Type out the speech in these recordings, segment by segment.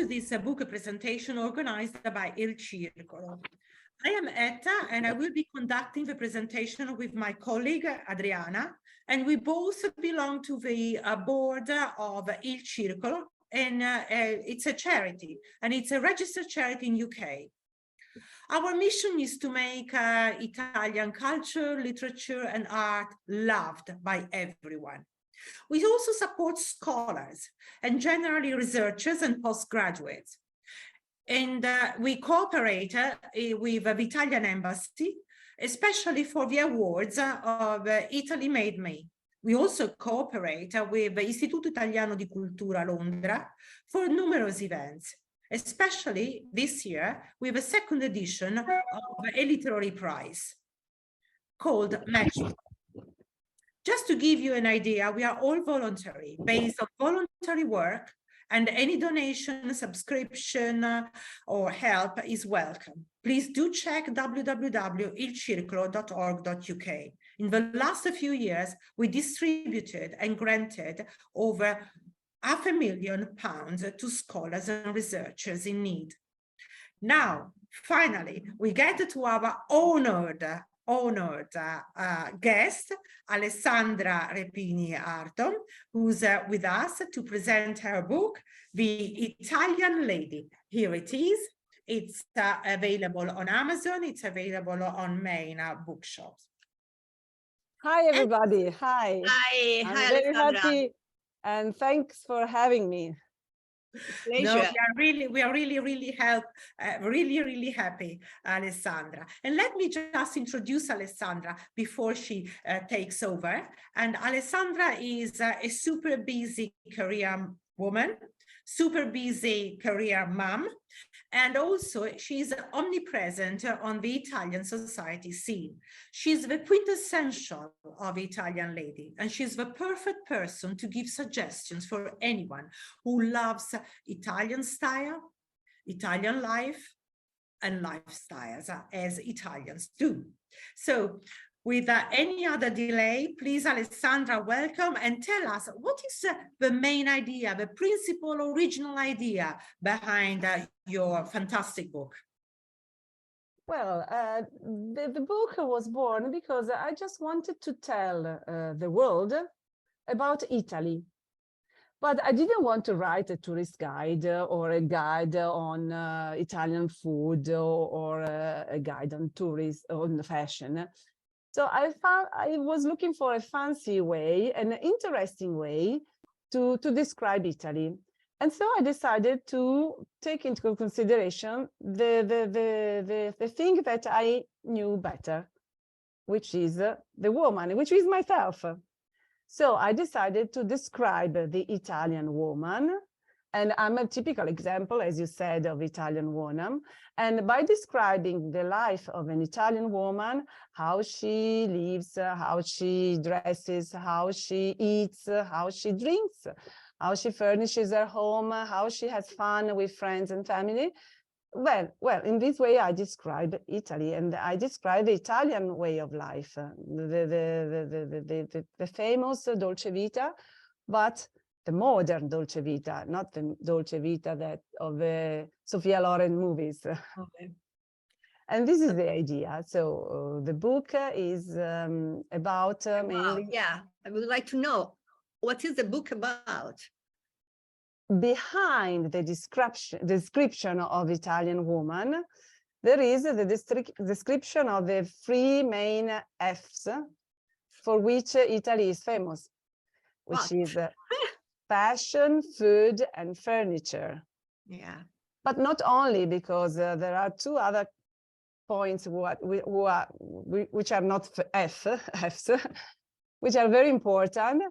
to this book presentation organized by Il Circolo. I am Etta, and I will be conducting the presentation with my colleague Adriana, and we both belong to the board of Il Circolo, and it's a charity, and it's a registered charity in UK. Our mission is to make Italian culture, literature, and art loved by everyone. We also support scholars and generally researchers and postgraduates. And we cooperate with the Italian Embassy, especially for the awards of Italy Made Me. We also cooperate with the Istituto Italiano di Cultura Londra for numerous events, especially this year with a second edition of a literary prize called Match. Just to give you an idea, we are all voluntary, based on voluntary work, and any donation, subscription, or help is welcome. Please do check www.ilcircolo.org.uk. In the last few years, we distributed and granted over £500,000 to scholars and researchers in need. Now, finally, we get to our honored guest, Alessandra Repini Artom, who's with us to present her book, The Italian Lady. Here it is. It's available on Amazon. It's available on main bookshops. Hi, everybody. Hi. Hi. I'm Hi, very Alessandra. happy, and thanks for having me. Pleasure. No, we are really happy, Alessandra. And let me just introduce Alessandra before she takes over. And Alessandra is a super busy career woman, super busy career mom, and also she's omnipresent on the Italian society scene. She's the quintessential of Italian lady, and she's the perfect person to give suggestions for anyone who loves Italian style, Italian life, and lifestyles as Italians do. So without any other delay, please, Alessandra, welcome, and tell us what is the main idea, the principal original idea behind your fantastic book. Well, the book was born because I just wanted to tell the world about Italy. But I didn't want to write a tourist guide or a guide on Italian food or a guide on on fashion. So I was looking for a fancy way, an interesting way to describe Italy. And so I decided to take into consideration the thing that I knew better, which is the woman, which is myself. So I decided to describe the Italian woman. And I'm a typical example, as you said, of Italian woman. And by describing the life of an Italian woman, how she lives, how she dresses, how she eats, how she drinks, how she furnishes her home, how she has fun with friends and family. Well, in this way, I describe Italy, and I describe the Italian way of life, the famous dolce vita, but the modern dolce vita, not the dolce vita that of the Sophia Loren movies. Okay. And this is the idea. So the book is about mainly. Yeah, I would like to know, what is the book about? Behind the description of Italian woman, there is the description of the three main Fs for which Italy is famous, which is fashion, food, and furniture. Yeah. But not only, because there are two other points which are not Fs, which are very important.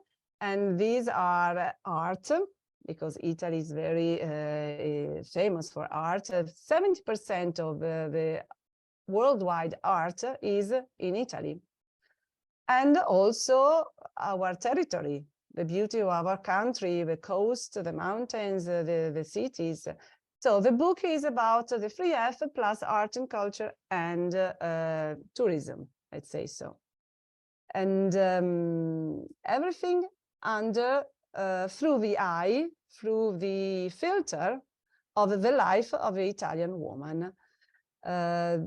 And these are art, because Italy is very famous for art. 70% of the worldwide art is in Italy. And also our territory, the beauty of our country, the coast, the mountains, the cities. So the book is about the 3F plus art and culture and tourism, let's say so. And everything under, through the eye, through the filter of the life of an Italian woman. The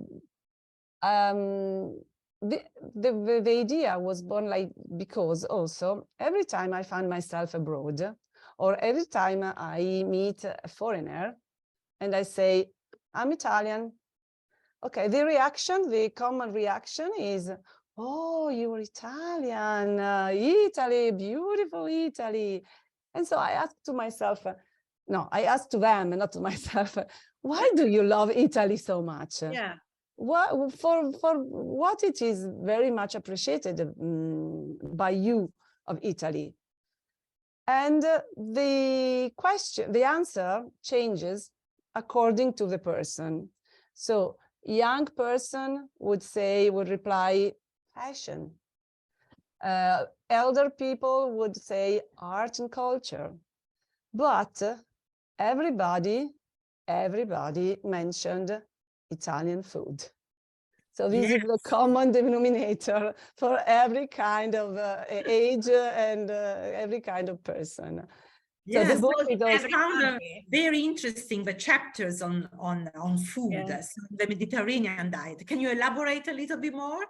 idea was born because also every time I find myself abroad, or every time I meet a foreigner and I say, I'm Italian. Okay, the common reaction is, oh, you're Italian, Italy, beautiful Italy. And so I asked to myself, no, I asked to them, not to myself, why do you love Italy so much? Yeah. For what it is very much appreciated by you of Italy. And the answer changes according to the person. So young person would reply fashion. Elder people would say art and culture. But everybody mentioned Italian food. So this is the common denominator for every kind of age and every kind of person. Yes, so the book is I also found very interesting the chapters on food, Yeah. so the Mediterranean diet. Can you elaborate a little bit more?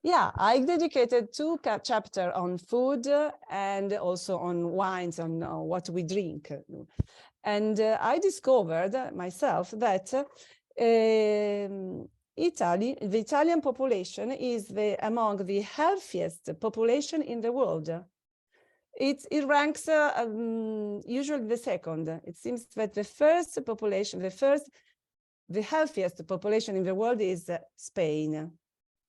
Yeah, I dedicated 2 chapters on food and also on wines, on what we drink. And I discovered myself that the Italian population is among the healthiest population in the world. It ranks usually the second. It seems that the healthiest population in the world is Spain.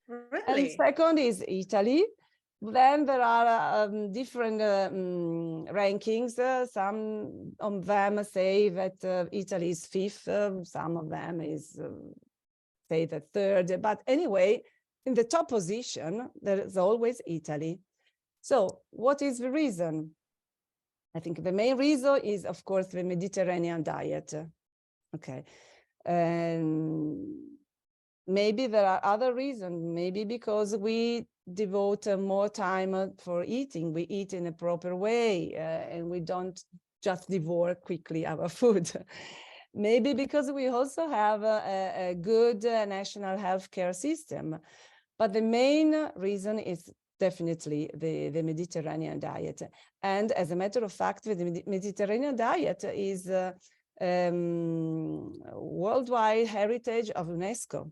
Really? And second is Italy. Then there are different rankings. Some of them say that Italy is 5th. Some of them say the 3rd. But anyway, in the top position, there is always Italy. So what is the reason? I think the main reason is, of course, the Mediterranean diet. Okay. Maybe there are other reasons, maybe because we devote more time for eating. We eat in a proper way and we don't just devour quickly our food. Maybe because we also have a good national healthcare system. But the main reason is definitely the Mediterranean diet. And as a matter of fact, the Mediterranean diet is worldwide heritage of UNESCO.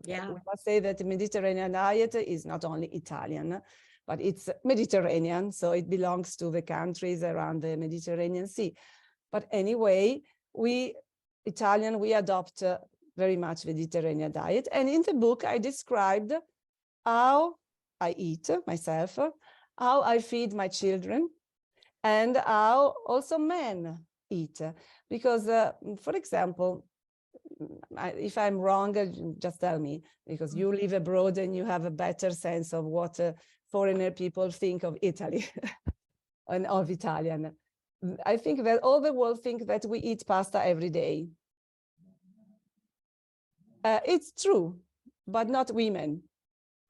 Yeah. We must say that the Mediterranean diet is not only Italian, but it's Mediterranean, so it belongs to the countries around the Mediterranean Sea. But anyway, we adopt very much Mediterranean diet. And in the book, I described how I eat myself, how I feed my children, and how also men eat. Because, for example, if I'm wrong, just tell me, because you live abroad and you have a better sense of what foreigner people think of Italy and of Italian. I think that all the world think that we eat pasta every day. It's true, but not women.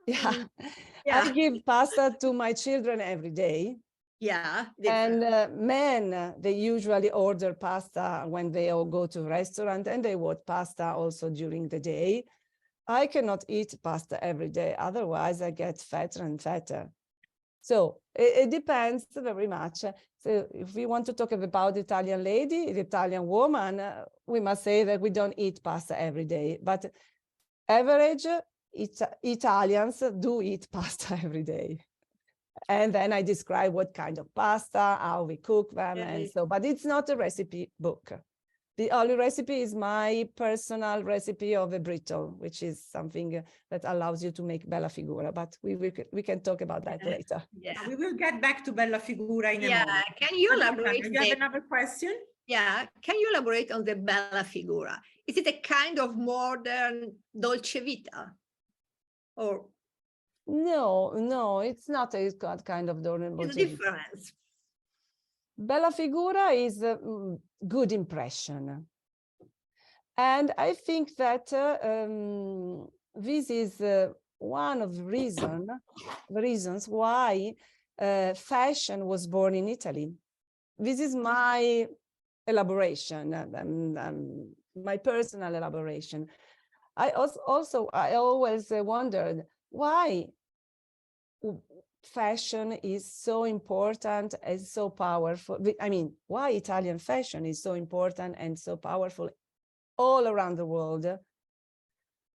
Yeah. Yeah. I give pasta to my children every day. Yeah. And men, they usually order pasta when they all go to a restaurant, and they want pasta also during the day. I cannot eat pasta every day, otherwise I get fatter and fatter. So it depends very much. So if we want to talk about the Italian lady, the Italian woman, we must say that we don't eat pasta every day, but average Italians do eat pasta every day. And then I describe what kind of pasta, how we cook them, and so, but it's not a recipe book. The only recipe is my personal recipe of a brittle, which is something that allows you to make bella figura, but we can talk about that later. Yeah. We will get back to bella figura in a moment. Can you Adriana, elaborate? do you have another question? Yeah, can you elaborate on the bella figura? Is it a kind of modern dolce vita? Or No, it's not a kind of dolce is vita. a difference? Bella figura is a good impression. And I think that this is one of the reasons why fashion was born in Italy. This is my elaboration, my personal elaboration. I always wondered why fashion is so important and so powerful. I mean, why Italian fashion is so important and so powerful all around the world.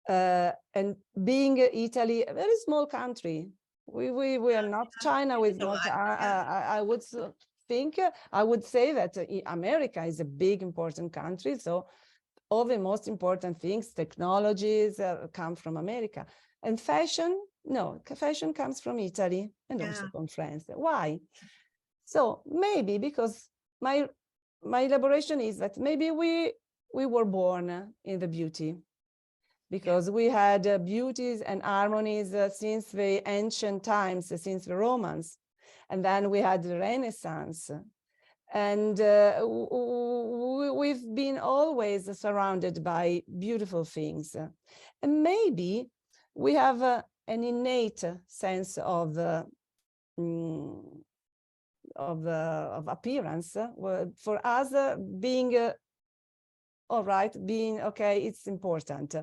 And being Italy, a very small country, we are not China with not. I would think, I would say that America is a big important country. So all the most important things, technologies come from America, and fashion. No, fashion comes from Italy and also from France. Why? So maybe because my elaboration is that maybe we were born in the beauty, because we had beauties and harmonies since the ancient times, since the Romans, and then we had the Renaissance. And we've been always surrounded by beautiful things. And maybe we have an innate sense of appearance. For us, being all right, being okay, it's important.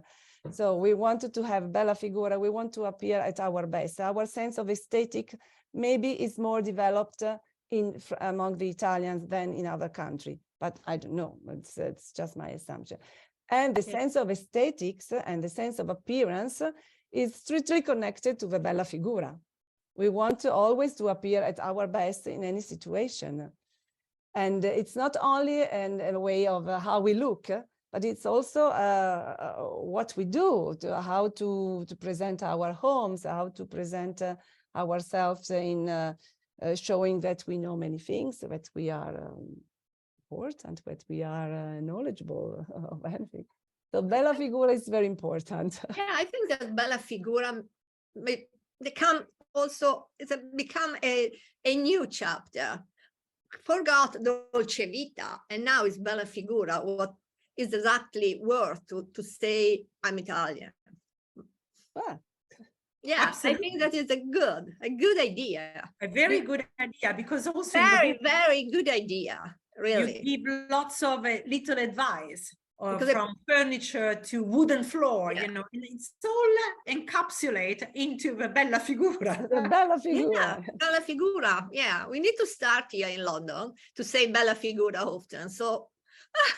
So we wanted to have bella figura. We want to appear at our best. Our sense of aesthetic maybe is more developed among the Italians than in other countries, but I don't know. It's just my assumption. And the sense of aesthetics and the sense of appearance is strictly connected to the bella figura. We want to always to appear at our best in any situation. And it's not only a way of how we look, but it's also what we do, how to present our homes, how to present ourselves in showing that we know many things, that we are important, that we are knowledgeable of anything. So bella figura is very important. Yeah, I think that bella figura become a new chapter. Forgot dolce vita, and now it's bella figura. What is exactly worth to say I'm Italian? Ah. Yeah, absolutely. I think that is a good idea. A very good idea, because also very good idea, really. You give lots of little advice, from furniture to wooden floor, you know, and it's all encapsulated into the bella figura. The bella figura. Yeah, bella figura. Yeah, we need to start here in London to say bella figura often. So,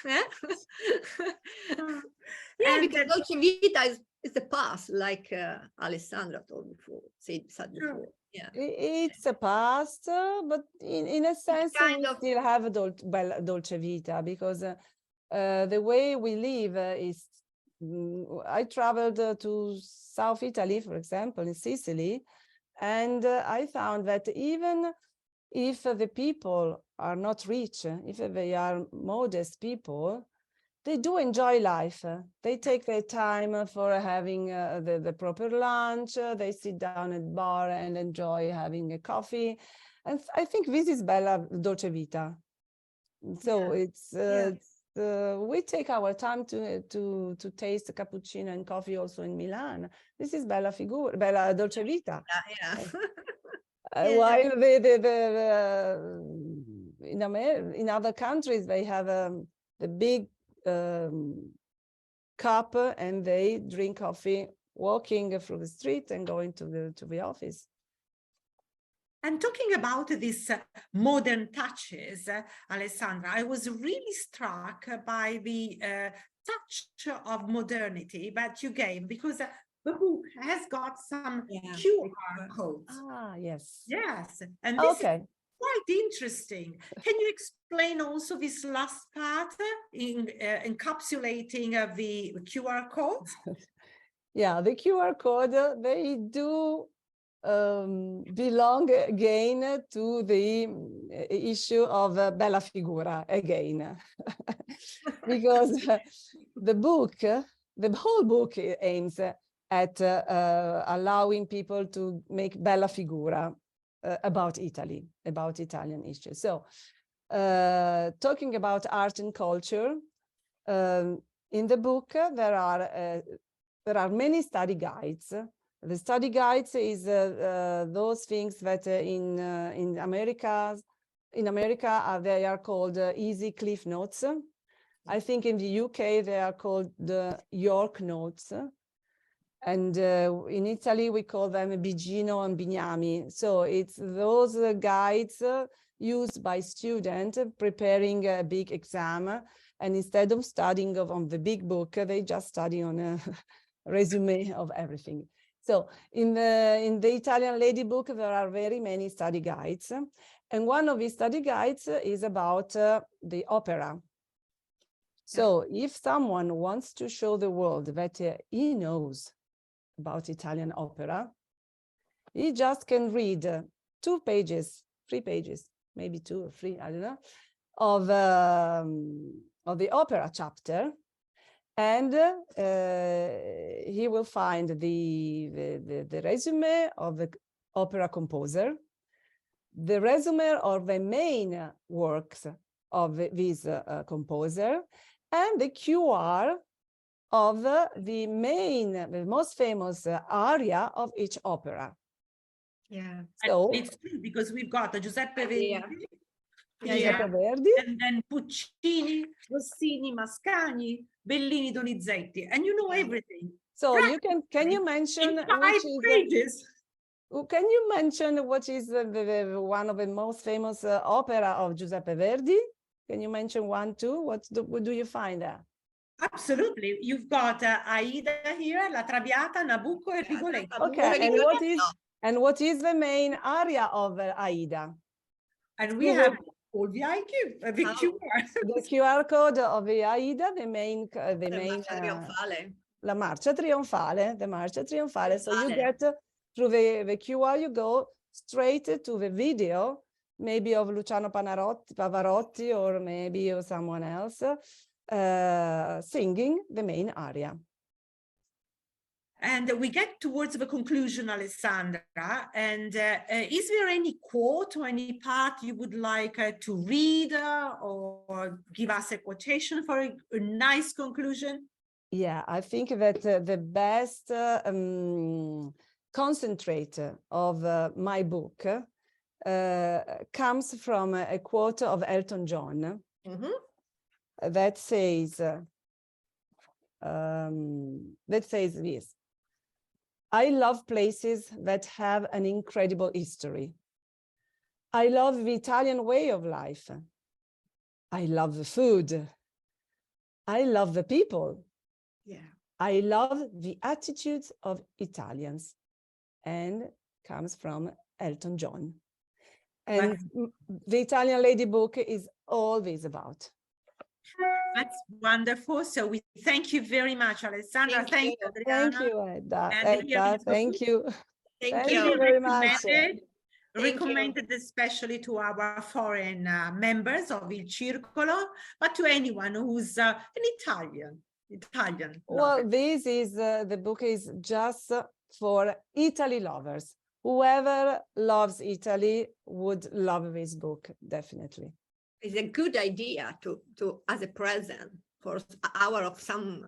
yeah, because dolce vita is the past, like Alessandra said before. Yeah, it's a past, but in a sense, we still have a dolce vita, because the way we live is, I traveled to South Italy, for example, in Sicily, and I found that even if the people are not rich, if they are modest people, they do enjoy life. They take their time for having the proper lunch. They sit down at the bar and enjoy having a coffee. And I think this is bella dolce vita. So it's we take our time to taste cappuccino and coffee also in Milan. This is bella dolce vita. While in other countries they have the big cup and they drink coffee walking through the street and going to the office. And talking about these modern touches, Alessandra, I was really struck by the touch of modernity that you gave, because the book has got some QR codes. Ah, yes. Yes, and this is quite interesting. Can you explain also this last part in encapsulating the QR codes? Yeah, the QR code, they do belong again to the issue of bella figura again. Because the whole book aims at allowing people to make bella figura about Italy, about Italian issues. So talking about art and culture, in the book there are many study guides. The study guides is those things that in America in America, they are called Easy Cliff Notes. I think in the UK, they are called the York Notes. And in Italy, we call them Bigino and Bignami. So it's those guides used by students preparing a big exam. And instead of studying on the big book, they just study on a resume of everything. So in the Italian Lady book, there are very many study guides. And one of these study guides is about the opera. So if someone wants to show the world that he knows about Italian opera, he just can read 2 pages, 3 pages, maybe 2 or 3, I don't know, of the opera chapter, and he will find the resume of the opera composer, the resume of the main works of this composer, and the QR of the most famous aria of each opera. Yeah, So it's true because we've got the Giuseppe Verdi, Giuseppe Verdi, and then Puccini, Rossini, Mascagni, Bellini, Donizetti, and you know everything. so you can you mention In 5 which is pages. can you mention what is the one of the most famous opera of Giuseppe Verdi? Can you mention 1, 2? What do you find there? Absolutely. You've got Aida here, La Traviata, Nabucco, and Rigoletto. Okay, and what is the main aria of Aida? And we have all the IQ, the QR. The QR code of the Aida, the main La Marcia Trionfale, the Marcia Trionfale. So you get through the QR, you go straight to the video, maybe of Luciano Pavarotti, or maybe of someone else, singing the main aria. And we get towards the conclusion, Alessandra. And is there any quote or any part you would like to read or give us a quotation for a nice conclusion? Yeah, I think that the best concentrate of my book comes from a quote of Elton John that says this: I love places that have an incredible history. I love the Italian way of life. I love the food. I love the people. Yeah. I love the attitudes of Italians. And comes from Elton John. And the Italian Lady book is all this about. That's wonderful. So we thank you very much, Alessandra. Thank you, Adriana. Thank you, Edda. Thank you. Thank you very much. Recommended especially to our foreign members of Il Circolo, but to anyone who's an Italian. Well, this is the book is just for Italy lovers. Whoever loves Italy would love this book, definitely. It's a good idea to as a present for some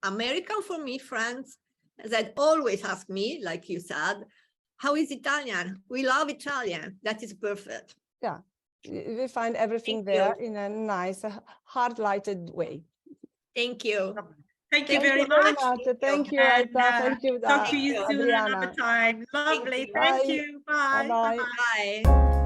American, for me, friends that always ask me, like you said, how is Italian? We love Italian. That is perfect. Yeah, we find everything there in a nice, heart-lighted way. Thank you. Thank you very much. Thank you, Aita. Thank you, talk to you soon Adriana. another time. Lovely. Thank you. Bye. Bye-bye. Bye.